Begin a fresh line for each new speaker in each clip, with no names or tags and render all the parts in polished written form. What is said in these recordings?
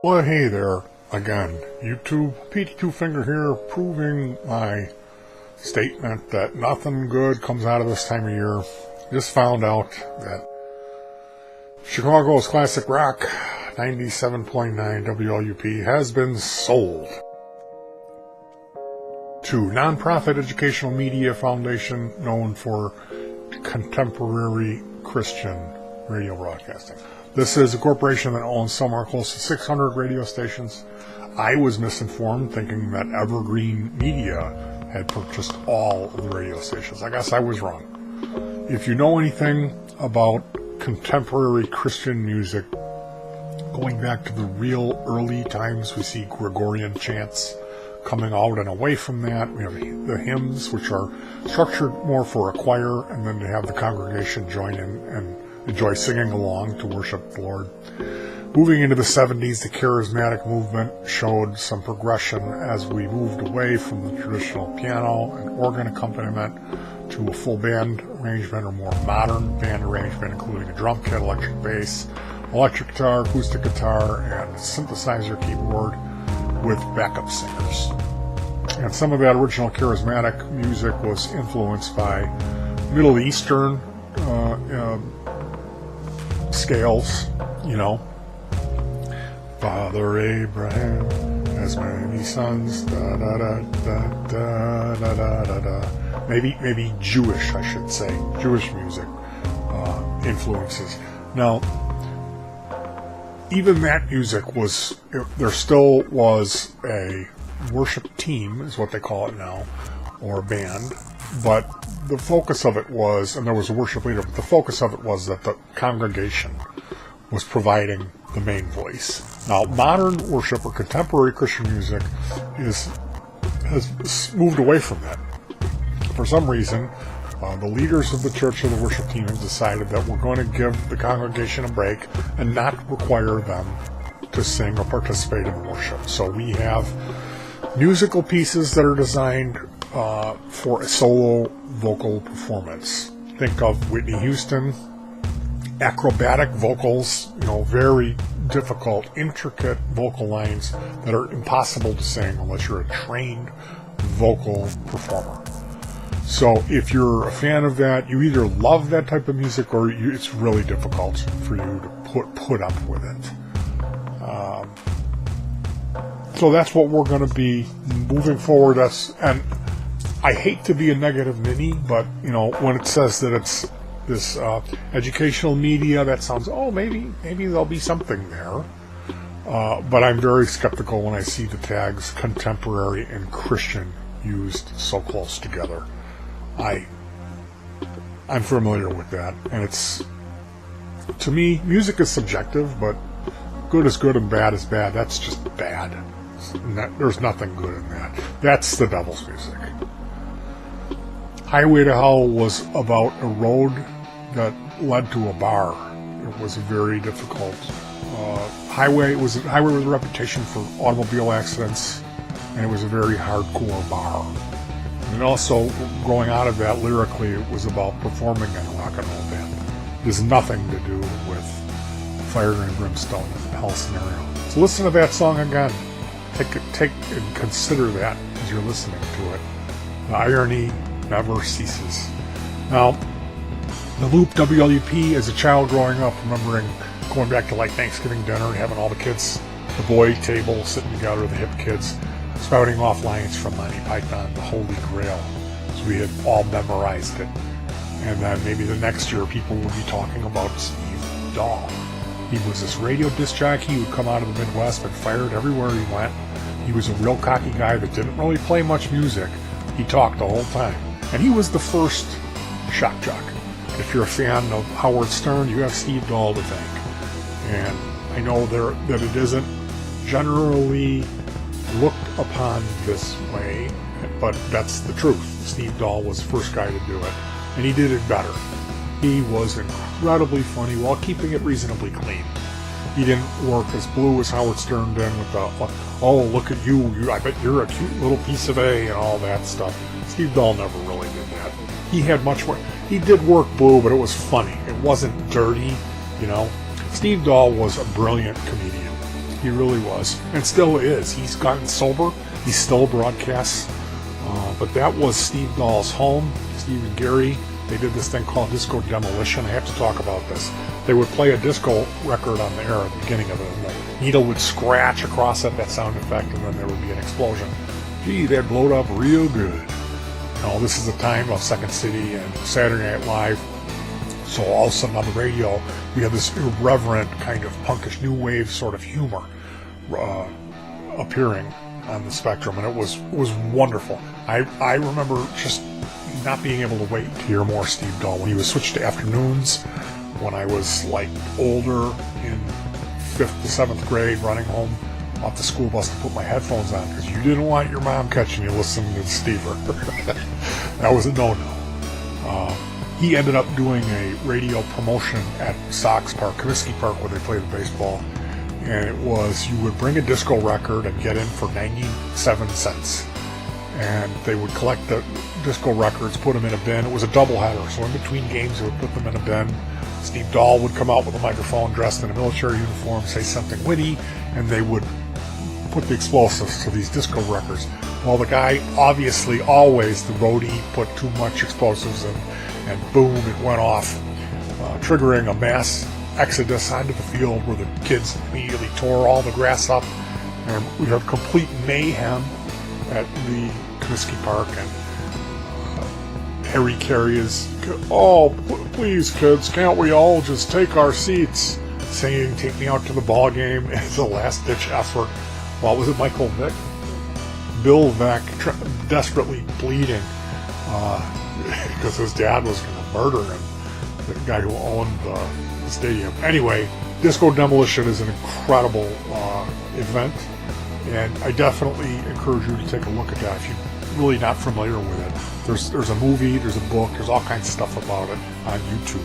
Well, hey there again, YouTube. Petey Twofinger here, proving my statement that nothing good comes out of this time of year. Just found out that Chicago's classic rock 97.9 WLUP has been sold to nonprofit educational media foundation known for contemporary Christian radio broadcasting. This is a corporation that owns somewhere close to 600 radio stations. I was misinformed, thinking that Evergreen Media had purchased all of the radio stations. I guess I was wrong. If you know anything about contemporary Christian music, going back to the real early times, we see Gregorian chants coming out and away from that. We have the hymns, which are structured more for a choir, and then to have the congregation join in and enjoy singing along to worship the Lord. Moving into the 70s, the charismatic movement showed some progression as we moved away from the traditional piano and organ accompaniment to a full band arrangement or more modern band arrangement, including a drum kit, electric bass, electric guitar, acoustic guitar, and synthesizer keyboard with backup singers. And some of that original charismatic music was influenced by Middle Eastern scales, Father Abraham has many sons, da da da da da da da da da. Maybe Jewish, I should say, Jewish music influences. Now, even that music there still was a worship team, is what they call it now, or a band, but the focus of it was, and there was a worship leader, but the focus of it was that the congregation was providing the main voice. Now, modern worship or contemporary Christian music has moved away from that. For some reason, the leaders of the church or the worship team have decided that we're going to give the congregation a break and not require them to sing or participate in worship. So we have musical pieces that are designed for a solo vocal performance. Think of Whitney Houston, acrobatic vocals, very difficult, intricate vocal lines that are impossible to sing unless you're a trained vocal performer. So if you're a fan of that, you either love that type of music or it's really difficult for you to put up with it. So that's what we're going to be moving forward. And I hate to be a negative ninny, but when it says that it's this educational media, that sounds, maybe there'll be something there. But I'm very skeptical when I see the tags contemporary and Christian used so close together. I'm familiar with that, and it's, to me, music is subjective, but good is good and bad is bad. That's just bad. There's nothing good in that. That's the devil's music. Highway to Hell was about a road that led to a bar. It was a very difficult highway. It was a highway with a reputation for automobile accidents, and it was a very hardcore bar. And also, growing out of that lyrically, it was about performing in a rock and roll band. It has nothing to do with fire and brimstone and hell scenario. So listen to that song again. Take and consider that as you're listening to it. The irony never ceases. Now, the Loop WLUP, as a child growing up, remembering going back to Thanksgiving dinner and having all the kids, the boy table sitting together, the hip kids, spouting off lines from Monty Python, the Holy Grail. So we had all memorized it. And then maybe the next year people would be talking about Steve Dahl. He was this radio disc jockey who would come out of the Midwest and fired everywhere he went. He was a real cocky guy that didn't really play much music. He talked the whole time. And he was the first shock jock. If you're a fan of Howard Stern, you have Steve Dahl to thank. And I know that it isn't generally looked upon this way, but that's the truth. Steve Dahl was the first guy to do it, and he did it better. He was incredibly funny while keeping it reasonably clean. He didn't work as blue as Howard Stern did with look at you, I bet you're a cute little piece of A and all that stuff. Steve Dahl never really did that. He had much more. He did work blue, but it was funny. It wasn't dirty, Steve Dahl was a brilliant comedian. He really was, and still is. He's gotten sober. He still broadcasts. But that was Steve Dahl's home. Steve and Gary, they did this thing called Disco Demolition. I have to talk about this. They would play a disco record on the air at the beginning of it, and the needle would scratch across it, that sound effect, and then there would be an explosion. Gee, that blowed up real good. This is the time of Second City and Saturday Night Live. So all of a sudden on the radio, we have this irreverent kind of punkish new wave sort of humor appearing on the spectrum, and it was wonderful. I remember just not being able to wait to hear more Steve Dahl. When he was switched to afternoons, when I was like older in 5th to 7th grade, running home off the school bus to put my headphones on because you didn't want your mom catching you listening to Steve. That was a no-no. He ended up doing a radio promotion at Sox Park, Comiskey Park, where they play the baseball. And it was, you would bring a disco record and get in for 97 cents. And they would collect the disco records, put them in a bin. It was a doubleheader, so in between games, they would put them in a bin. Steve Dahl would come out with a microphone dressed in a military uniform, say something witty, and they would put the explosives to these disco records. Well, the guy, obviously, always, the roadie, put too much explosives in, and boom, it went off, triggering a mass exodus onto the field where the kids immediately tore all the grass up, and we had complete mayhem at the Comiskey Park. And Harry Carey is, "Oh, please, kids, can't we all just take our seats?" Saying, "Take me out to the ball game." It's a last-ditch effort. Well, was it Michael Vick? Bill Vick, desperately bleeding because his dad was going to murder him, the guy who owned the stadium. Anyway, Disco Demolition is an incredible event, and I definitely encourage you to take a look at that if you're really not familiar with it. There's a movie, there's a book, there's all kinds of stuff about it on YouTube.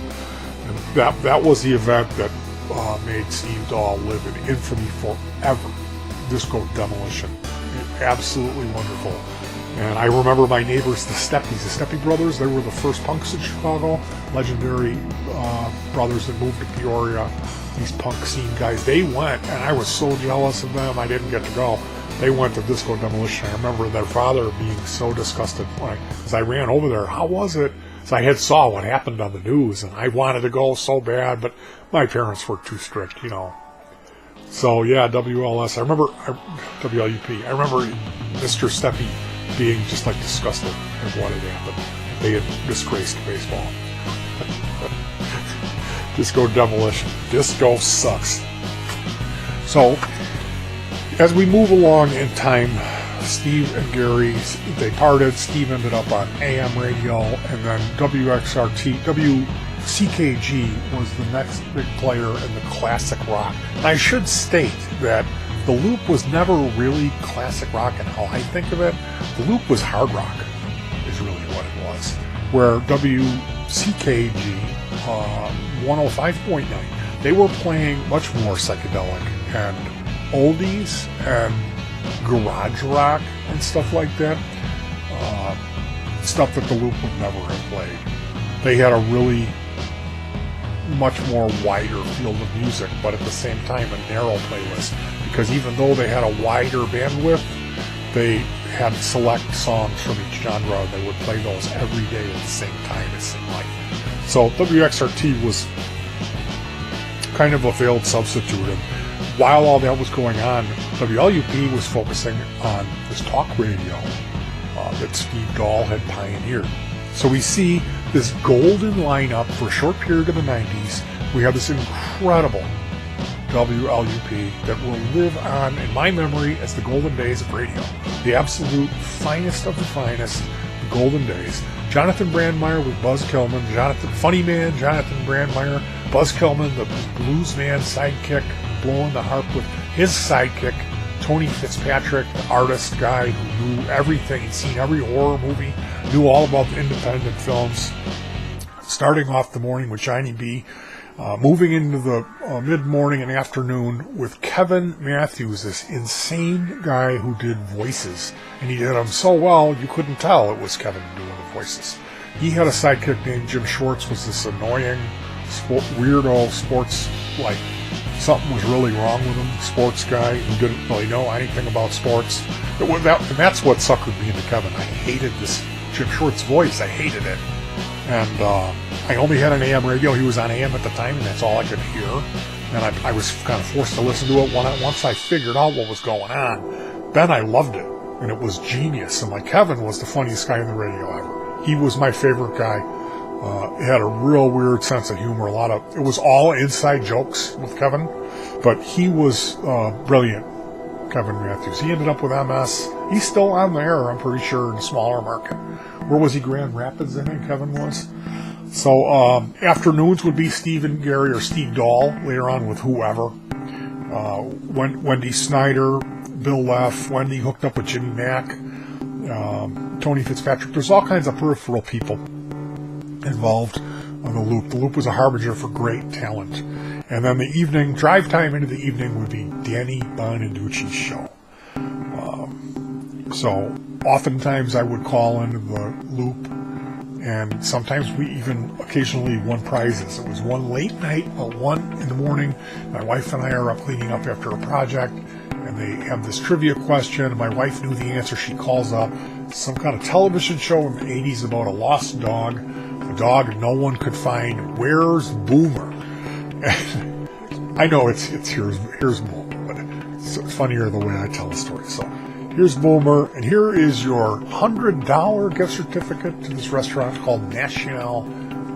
And that was the event that made Steve Dahl live in infamy forever. Disco Demolition. Absolutely wonderful. And I remember my neighbors, the Steppe brothers. They were the first punks in Chicago, legendary brothers that moved to Peoria, these punk scene guys. They went, and I was so jealous of them, I didn't get to go. They went to Disco Demolition. I remember their father being so disgusted as I ran over there. How was it? So I had saw what happened on the news, and I wanted to go so bad, but my parents were too strict, So yeah, WLS. WLUP. I remember Mr. Steppe being just like disgusted at what had happened. They had disgraced baseball. Disco Demolition. Disco sucks. So as we move along in time, Steve and Gary, they parted. Steve ended up on AM radio, and then WCKG was the next big player in the classic rock. And I should state that the Loop was never really classic rock in how I think of it. The Loop was hard rock, is really what it was. Where WCKG 105.9, they were playing much more psychedelic and oldies and garage rock and stuff like that. Stuff that the Loop would never have played. They had a really much more wider field of music, but at the same time a narrow playlist, because even though they had a wider bandwidth, they had select songs from each genre. They would play those every day at the same time, it seemed like. So WXRT was kind of a failed substitute, and while all that was going on, WLUP was focusing on this talk radio that Steve Dahl had pioneered. So we see this golden lineup for a short period of the 90s. We have this incredible WLUP that will live on in my memory as the golden days of radio. The absolute finest of the finest, the golden days. Jonathan Brandmeier with Buzz Kilman, Funny Man, Jonathan Brandmeier, Buzz Kilman, the blues man sidekick, blowing the harp with his sidekick, Tony Fitzpatrick, the artist guy who knew everything, he'd seen every horror movie, knew all about the independent films, starting off the morning with Johnny B, moving into the mid-morning and afternoon with Kevin Matthews, this insane guy who did voices, and he did them so well you couldn't tell it was Kevin doing the voices. He had a sidekick named Jim Schwartz, was this annoying weirdo sports something was really wrong with him. Sports guy who didn't really know anything about sports. And that's what suckered me into Kevin. I hated this Jim Short's voice. I hated it. And I only had an AM radio. He was on AM at the time, and that's all I could hear. And I was kind of forced to listen to it. Once I figured out what was going on, then I loved it. And it was genius. And like Kevin was the funniest guy on the radio ever. He was my favorite guy. He had a real weird sense of humor. It was all inside jokes with Kevin. But he was brilliant, Kevin Matthews. He ended up with MS. He's still on the air, I'm pretty sure, in a smaller market. Where was he? Grand Rapids, I think Kevin was. So afternoons would be Steve and Gary or Steve Dahl later on with whoever. Wendy Snyder, Bill Leff, Wendy hooked up with Jimmy Mack, Tony Fitzpatrick. There's all kinds of peripheral people involved on the Loop. The Loop was a harbinger for great talent. And then the evening, drive time into the evening would be Danny Bonaducci's show. So oftentimes I would call into the Loop, and sometimes we even occasionally won prizes. It was one late night, about 1 in the morning. My wife and I are up cleaning up after a project, and they have this trivia question, and my wife knew the answer. She calls up some kind of television show in the 80s about a lost dog, a dog no one could find. Where's Boomer? And I know it's here's Boomer, but it's funnier the way I tell the story. So here's Boomer, and here is your $100 gift certificate to this restaurant called National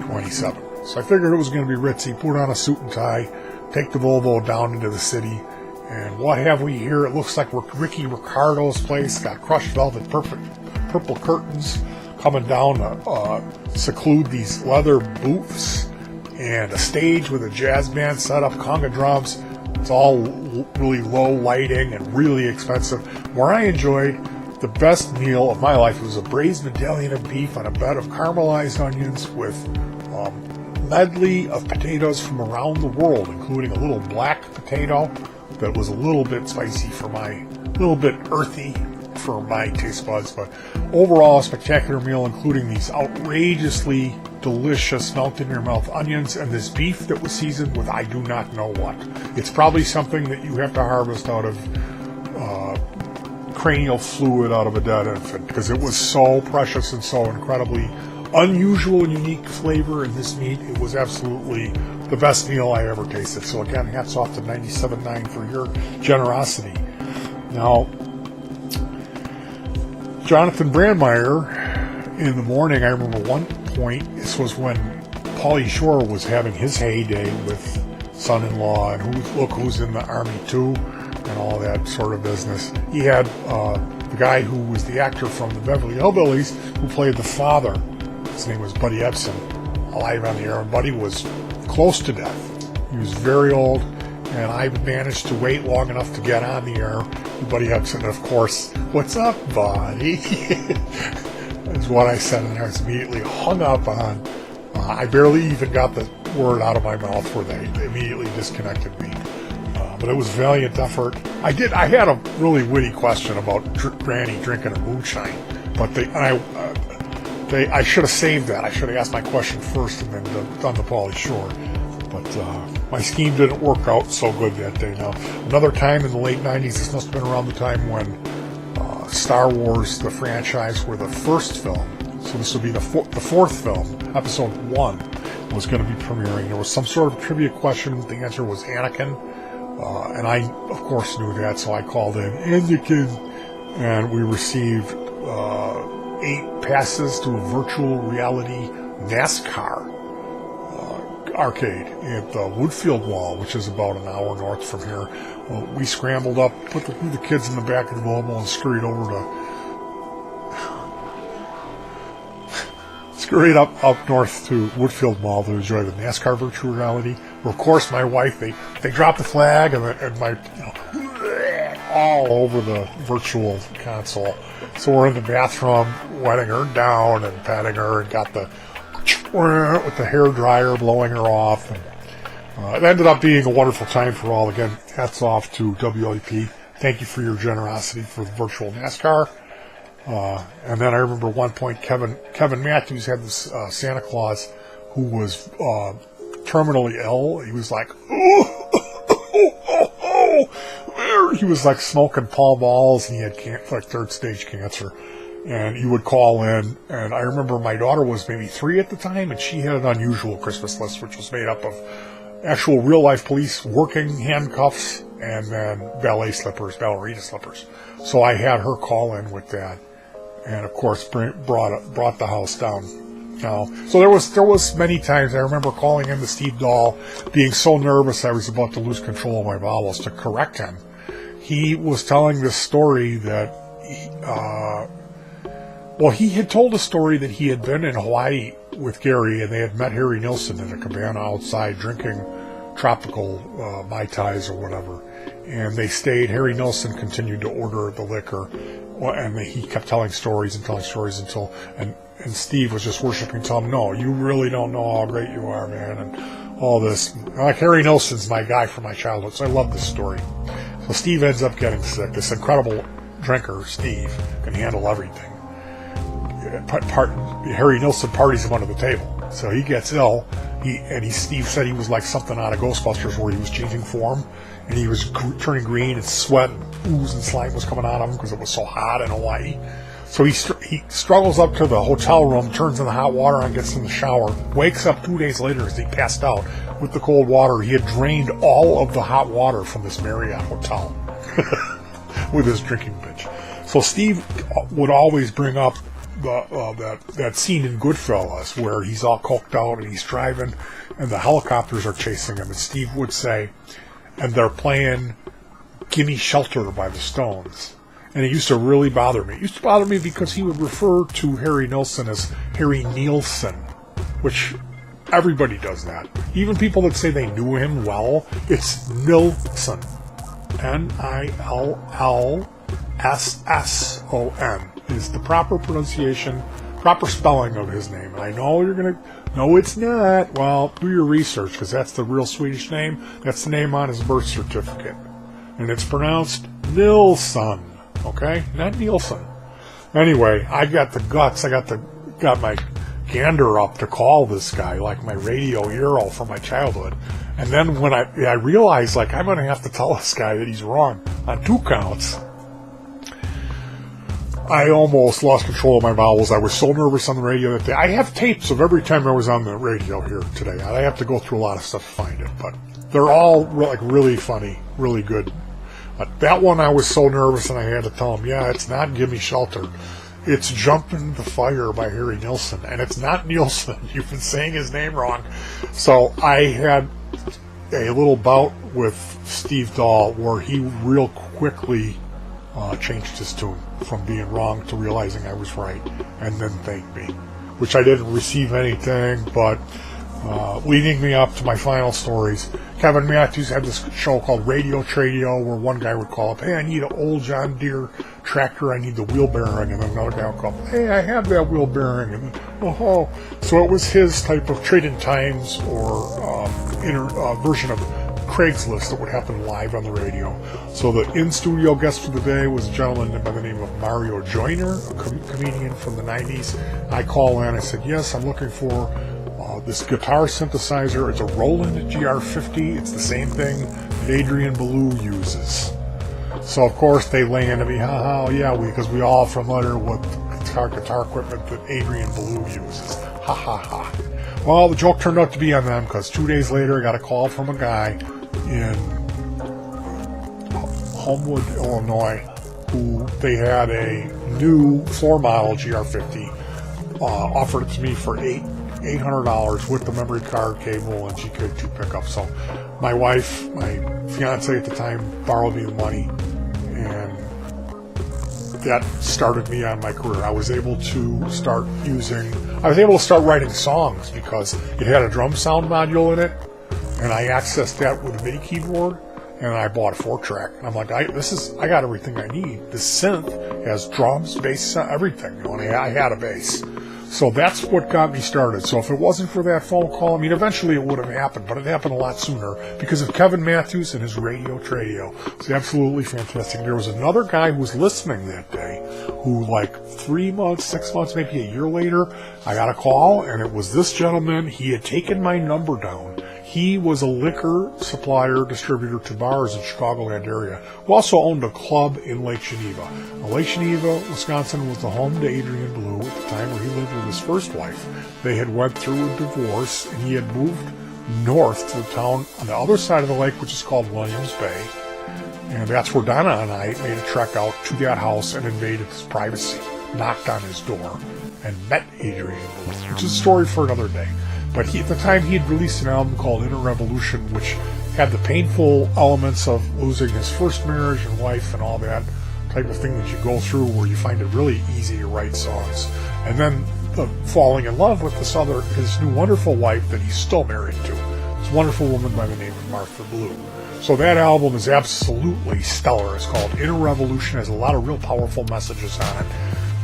27. So I figured it was going to be ritzy. Put on a suit and tie, take the Volvo down into the city, and what have we here? It looks like Ricky Ricardo's place. Got crushed velvet, purple curtains coming down to seclude these leather booths, and a stage with a jazz band set up, conga drums. It's all really low lighting and really expensive. Where I enjoyed the best meal of my life was a braised medallion of beef on a bed of caramelized onions with medley of potatoes from around the world, including a little black potato that was a little bit spicy little bit earthy for my taste buds, but overall a spectacular meal, including these outrageously delicious melt-in-your-mouth onions and this beef that was seasoned with I do not know what. It's probably something that you have to harvest out of cranial fluid out of a dead infant, because it was so precious and so incredibly unusual and unique flavor in this meat. It was absolutely the best meal I ever tasted. So again, hats off to 97.9 for your generosity. Now, Jonathan Brandmeier, in the morning, I remember one point, this was when Pauly Shore was having his heyday with Son-in-Law and who's in the Army too, and all that sort of business. He had the guy who was the actor from the Beverly Hillbillies who played the father. His name was Buddy Ebsen, alive on the air, and Buddy was close to death. He was very old, and I managed to wait long enough to get on the air. Buddy Ebsen, of course, "What's up, Buddy?" is what I said, and I was immediately hung up on. I barely even got the word out of my mouth where they immediately disconnected me. But it was a valiant effort. I had a really witty question about Granny drinking her moonshine, but I should have saved that. I should have asked my question first and then done the Pauly Shore. But my scheme didn't work out so good that day. Now, another time in the late 90s, this must have been around the time when Star Wars, the franchise, were the first film. So this would be the fourth film. Episode 1 was going to be premiering. There was some sort of trivia question. The answer was Anakin. And I, of course, knew that, so I called in Anakin. And we received 8 passes to a virtual reality NASCAR arcade at the Woodfield Mall, which is about an hour north from here. Well, we scrambled up, put the kids in the back of the Volvo, and scurried up north to Woodfield Mall to enjoy the NASCAR virtual reality. Where, of course, my wife, they dropped the flag and my all over the virtual console. So we're in the bathroom, wetting her down and patting her, and got the with the hair dryer blowing her off. And, it ended up being a wonderful time for all. Again, hats off to WLUP. Thank you for your generosity for the virtual NASCAR. And then I remember one point Kevin Matthews had this Santa Claus who was terminally ill. He was like, he was like smoking Pall Malls, and he had like third stage cancer. And he would call in, and I remember my daughter was maybe 3 at the time, and she had an unusual Christmas list, which was made up of actual real-life police working handcuffs and then ballerina slippers. So I had her call in with that, and of course brought the house down. So there was many times I remember calling in to Steve Dahl, being so nervous I was about to lose control of my bowels, to correct him. He was telling this story that he had told a story that he had been in Hawaii with Gary, and they had met Harry Nilsson in a cabana outside drinking tropical Mai Tais or whatever. And they stayed. Harry Nilsson continued to order the liquor, and he kept telling stories until and Steve was just worshiping, telling him, no, you really don't know how great you are, man, and all this. Like, Harry Nilsson's my guy from my childhood, so I love this story. So Steve ends up getting sick. This incredible drinker, Steve, can handle everything. Harry Nilsson parties him under the table, so he gets ill. Steve said he was like something out of Ghostbusters, where he was changing form, and he was turning green, and sweat and ooze and slime was coming out of him because it was so hot in Hawaii. So he struggles up to the hotel room, turns in the hot water on, gets in the shower, wakes up 2 days later as he passed out with the cold water. He had drained all of the hot water from this Marriott hotel with his drinking bitch. So Steve would always bring up that scene in Goodfellas where he's all coked out and he's driving and the helicopters are chasing him, and Steve would say, and they're playing Gimme Shelter by the Stones. And it used to really bother me. It used to bother me because he would refer to Harry Nilsson as Harry Nielsen, which everybody does that. Even people that say they knew him well, it's Nilsson. Nillsson is the proper pronunciation, proper spelling of his name. And I know you're going to, no, it's not. Well, do your research, because that's the real Swedish name. That's the name on his birth certificate. And it's pronounced Nilsson, okay? Not Nielsen. Anyway, I got the guts. Got my gander up to call this guy, like my radio hero from my childhood. And then when I realized, like, I'm going to have to tell this guy that he's wrong on 2 counts, I almost lost control of my bowels. I was so nervous on the radio that day. I have tapes of every time I was on the radio here today. I have to go through a lot of stuff to find it, but they're all like really funny, really good. But that one, I was so nervous, and I had to tell him, yeah, it's not Gimme Shelter. It's Jumpin' the Fire by Harry Nilsson, and it's not Nielsen. You've been saying his name wrong. So I had a little bout with Steve Dahl where he real quickly changed his tune from being wrong to realizing I was right, and then thanked me, which I didn't receive anything, but leading me up to my final stories. Kevin Matthews had this show called Radio Tradio, where one guy would call up, hey, I need an old John Deere tractor, I need the wheel bearing, and then another guy would call up, hey, I have that wheel bearing, and so it was his type of trade-in times or version of Craigslist that would happen live on the radio. So the in-studio guest for the day was a gentleman by the name of Mario Joyner, a comedian from the 90s. I call in, I said, yes, I'm looking for this guitar synthesizer. It's a Roland GR50. It's the same thing that Adrian Belew uses. So, of course, they lay into me, because we all familiar with guitar equipment that Adrian Belew uses. Ha, ha, ha. Well, the joke turned out to be on them, because 2 days later I got a call from a guy in Homewood, Illinois, who they had a new floor model GR50, offered it to me for $800 with the memory card, cable, and GK2 pickup. So my wife, my fiance at the time, borrowed me the money, and that started me on my career. I was able to start writing songs because it had a drum sound module in it, and I accessed that with a MIDI keyboard, and I bought a 4-track. And I'm like, I got everything I need. This synth has drums, bass, everything. And I had a bass. So that's what got me started. So if it wasn't for that phone call, eventually it would have happened, but it happened a lot sooner because of Kevin Matthews and his Radio Tradio. It's absolutely fantastic. There was another guy who was listening that day who, like 3 months, 6 months, maybe a year later, I got a call, and it was this gentleman. He had taken my number down. He was a liquor supplier, distributor to bars in Chicagoland area, who also owned a club in Lake Geneva. Now, Lake Geneva, Wisconsin was the home to Adrian Blue at the time where he lived with his first wife. They had went through a divorce, and he had moved north to the town on the other side of the lake, which is called Williams Bay. And that's where Donna and I made a trek out to that house and invaded his privacy, knocked on his door, and met Adrian Blue, which is a story for another day. But at the time, he had released an album called Inner Revolution, which had the painful elements of losing his first marriage and wife and all that type of thing that you go through, where you find it really easy to write songs. And then falling in love with his new wonderful wife that he's still married to. This wonderful woman by the name of Martha Blue. So that album is absolutely stellar. It's called Inner Revolution. It has a lot of real powerful messages on it,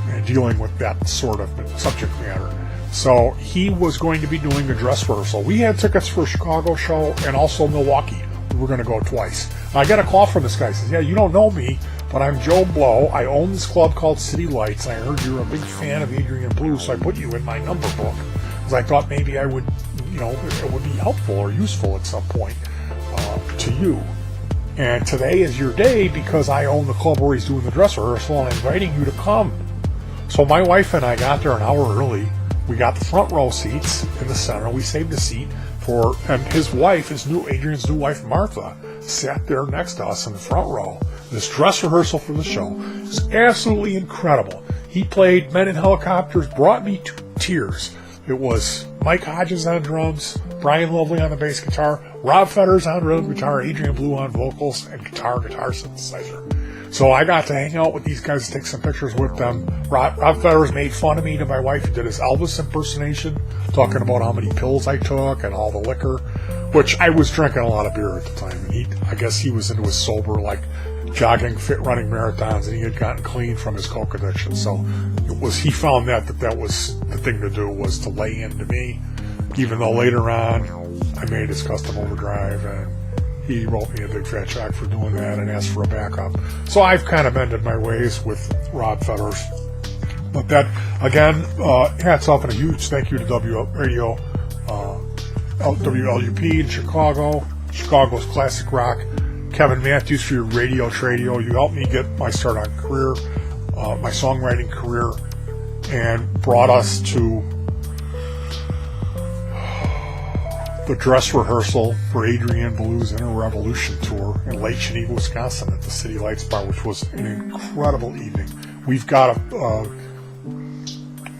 and dealing with that sort of subject matter. So he was going to be doing a dress rehearsal. We had tickets for a Chicago show and also Milwaukee. We were going to go twice. I got a call from this guy. He says, yeah, you don't know me, but I'm Joe Blow. I own this club called City Lights. I heard you're a big fan of Adrian Blue, so I put you in my number book. Because I thought maybe I would, it would be helpful or useful at some point to you. And today is your day because I own the club where he's doing the dress rehearsal, and I'm inviting you to come. So my wife and I got there an hour early. We got the front row seats in the center. We saved a seat and his wife, Adrian's new wife, Martha, sat there next to us in the front row. This dress rehearsal for the show is absolutely incredible. He played Men in Helicopters, brought me to tears. It was Mike Hodges on drums, Brian Lovely on the bass guitar, Rob Fetters on rhythm guitar, Adrian Blue on vocals, and guitar synthesizer. So I got to hang out with these guys, take some pictures with them. Rob Fetters made fun of me to my wife. He did his Elvis impersonation, talking about how many pills I took and all the liquor, which I was drinking a lot of beer at the time. And I guess he was into his sober, like jogging, fit running marathons, and he had gotten clean from his coke addiction. So he found that was the thing to do, was to lay into me, even though later on I made his custom overdrive, and he wrote me a big fat check for doing that and asked for a backup. So I've kind of mended my ways with Rob Fetters. But that, again, hats off and a huge thank you to WLUP in Chicago, Chicago's classic rock. Kevin Matthews for your radio tradio. You helped me get my start on career, my songwriting career, and brought us to the dress rehearsal for Adrian Blue's Inner Revolution tour in Lake Geneva, Wisconsin at the City Lights Bar, which was an incredible evening. We've got a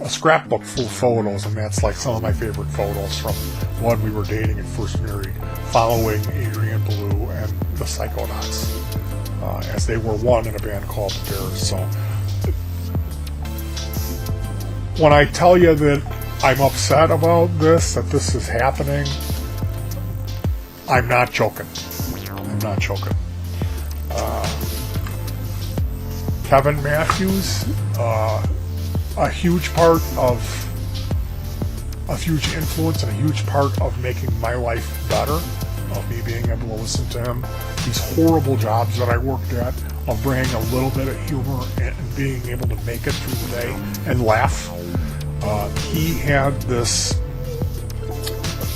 scrapbook full of photos, and that's like some of my favorite photos from when we were dating and first married, following Adrian Blue and the Psychonauts, as they were one in a band called The Bears. So when I tell you that I'm upset about this, that this is happening, I'm not joking. Kevin Matthews, a huge influence and a huge part of making my life better, of me being able to listen to him. These horrible jobs that I worked at, of bringing a little bit of humor and being able to make it through the day and laugh. He had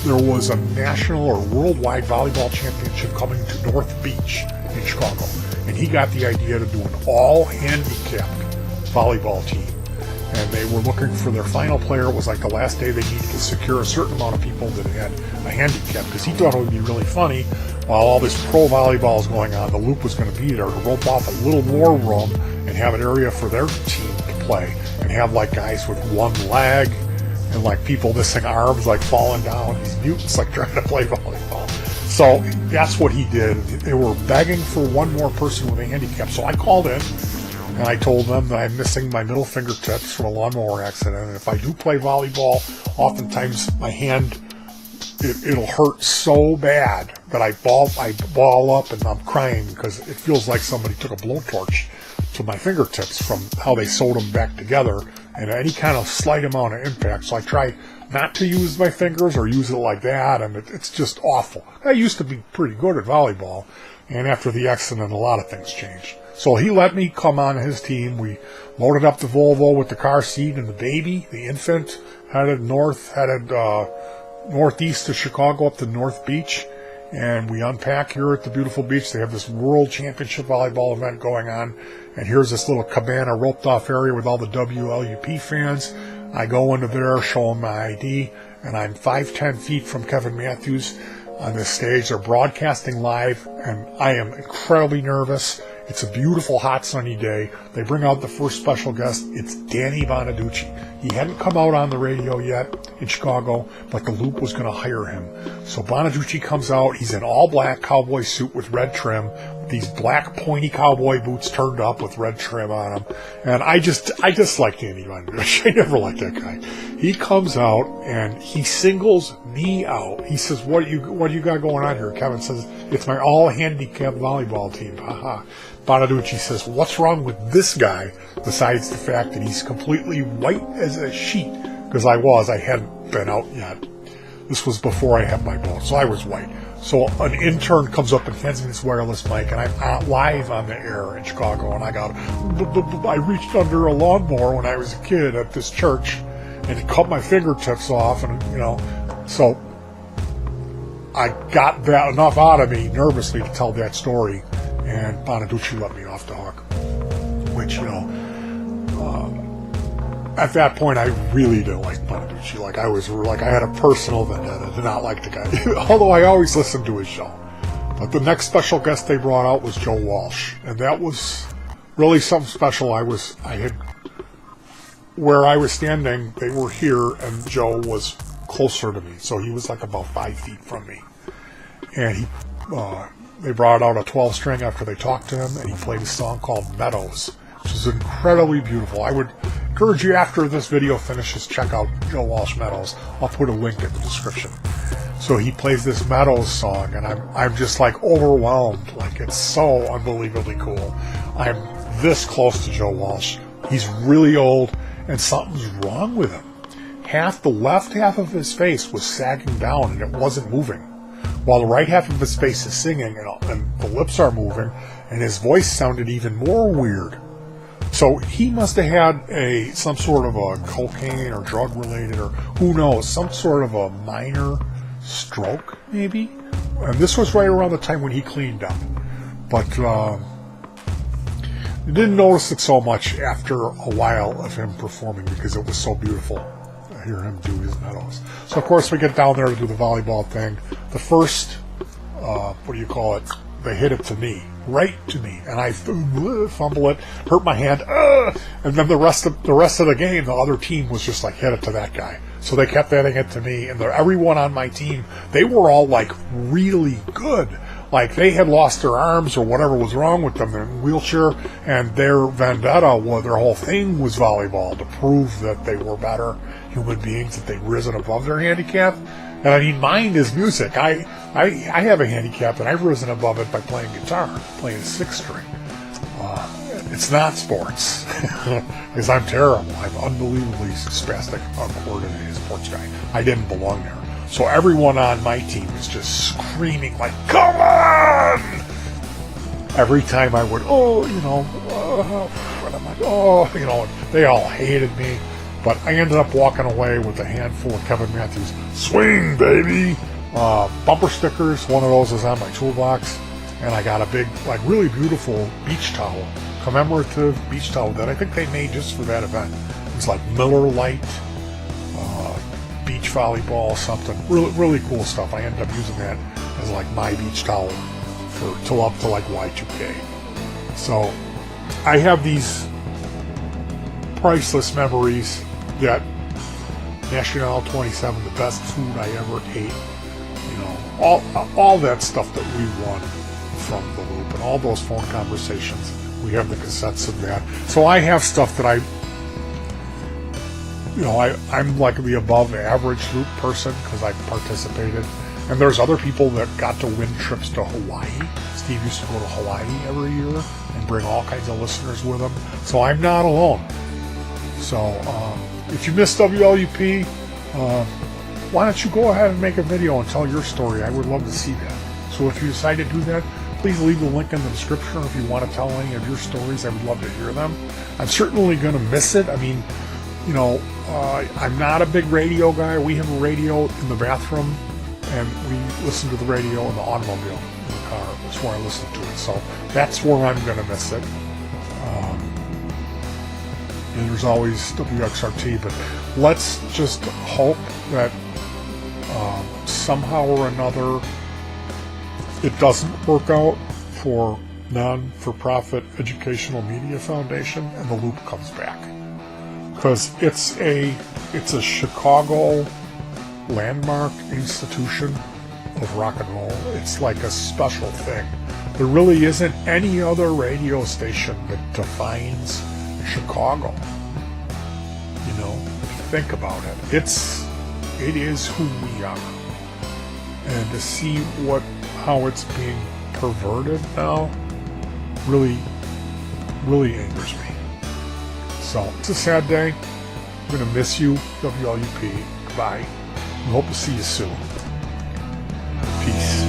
there was a national or worldwide volleyball championship coming to North Beach in Chicago, and he got the idea to do an all-handicapped volleyball team, and they were looking for their final player. It was like the last day they needed to secure a certain amount of people that had a handicap, because he thought it would be really funny while all this pro volleyball is going on. The Loop was going to be there to rope off a little more room and have an area for their team to play, and have like guys with one leg and like people missing arms, like falling down, these mutants like trying to play volleyball. So that's what he did. They were begging for one more person with a handicap. So I called in and I told them that I'm missing my middle fingertips from a lawnmower accident, and if I do play volleyball, oftentimes my hand, it'll hurt so bad that I ball up and I'm crying because it feels like somebody took a blowtorch to my fingertips from how they sewed them back together, and any kind of slight amount of impact. So I try not to use my fingers or use it like that, and it's just awful. I used to be pretty good at volleyball, and after the accident, a lot of things changed. So he let me come on his team. We loaded up the Volvo with the car seat and the baby, the infant, headed north, northeast of Chicago up to North Beach, and we unpack here at the beautiful beach. They have this World Championship volleyball event going on, and here's this little cabana roped off area with all the WLUP fans. I go into there, show them my ID, and I'm 5'10" feet from Kevin Matthews on this stage. They're broadcasting live, and I am incredibly nervous. It's a beautiful, hot, sunny day. They bring out the first special guest. It's Danny Bonaducci. He hadn't come out on the radio yet in Chicago, but the Loop was going to hire him. So Bonaducci comes out. He's in all black cowboy suit with red trim, with these black pointy cowboy boots turned up with red trim on them. And I just like Danny Bonaducci. I never liked that guy. He comes out and he singles me out. He says, what do you got going on here? Kevin says, it's my all handicap volleyball team. Haha. Bonaducci says, what's wrong with this guy besides the fact that he's completely white as a sheet? Because I hadn't been out yet. This was before I had my bone, so I was white. So an intern comes up and hands me this wireless mic, and I'm live on the air in Chicago, and I reached under a lawnmower when I was a kid at this church, and it cut my fingertips off, and so I got that enough out of me nervously to tell that story. And Bonaducci let me off the hook, which, at that point, I really didn't like Bonaducci. I had a personal vendetta, did not like the guy, although I always listened to his show. But the next special guest they brought out was Joe Walsh, and that was really something special. Where I was standing, they were here, and Joe was closer to me, so he was like about 5 feet from me. And they brought out a 12-string after they talked to him, and he played a song called Meadows, which is incredibly beautiful. I would encourage you, after this video finishes, check out Joe Walsh Meadows. I'll put a link in the description. So he plays this Meadows song, and I'm just like overwhelmed. Like, it's so unbelievably cool. I'm this close to Joe Walsh. He's really old, and something's wrong with him. The left half of his face was sagging down, and it wasn't moving, while the right half of his face is singing, and the lips are moving, and his voice sounded even more weird. So he must have had some sort of a cocaine or drug-related, or who knows, some sort of a minor stroke, maybe? And this was right around the time when he cleaned up. But I didn't notice it so much after a while of him performing, because it was so beautiful. Hear him do his Meadows. So of course we get down there to do the volleyball thing. The first, they hit it to me, right to me, and I fumble it, hurt my hand, and then the rest of the game, the other team was just like, hit it to that guy. So they kept hitting it to me, and everyone on my team, they were all like really good. Like they had lost their arms or whatever was wrong with them, they're in a wheelchair, and their vendetta, their whole thing was volleyball, to prove that they were better human beings, that they'd risen above their handicap. And I mean, mine is music. I have a handicap, and I've risen above it by playing guitar, playing a 6-string. It's not sports, because I'm terrible. I'm unbelievably spastic, uncoordinated sports guy. I didn't belong there. So everyone on my team is just screaming like, come on! Every time I would, and I'm like, they all hated me. But I ended up walking away with a handful of Kevin Matthews swing, baby! Bumper stickers. One of those is on my toolbox. And I got a big, like, really beautiful beach towel, commemorative beach towel that I think they made just for that event. It's like Miller Lite, beach volleyball, something. Really, really cool stuff. I ended up using that as like my beach towel till up to like Y2K. So I have these priceless memories that National 27, the best food I ever ate, all that stuff that we won from the Loop, and all those phone conversations. We have the cassettes of that. So I have stuff that I'm like the above average Loop person because I participated. And there's other people that got to win trips to Hawaii. Steve used to go to Hawaii every year and bring all kinds of listeners with him. So I'm not alone. So if you missed WLUP, why don't you go ahead and make a video and tell your story? I would love to see that. So if you decide to do that, please leave the link in the description. If you want to tell any of your stories, I would love to hear them. I'm certainly going to miss it. I mean, I'm not a big radio guy. We have a radio in the bathroom, and we listen to the radio in the automobile in the car. That's where I listen to it. So that's where I'm going to miss it. And there's always WXRT, but let's just hope that somehow or another it doesn't work out for non-for-profit Educational Media Foundation and the Loop comes back, because it's a Chicago landmark institution of rock and roll. It's like a special thing. There really isn't any other radio station that defines Chicago. If you think about it, it is who we are. And to see how it's being perverted now really, really angers me. So it's a sad day. I'm going to miss you, WLUP. Goodbye. We hope to see you soon. Peace.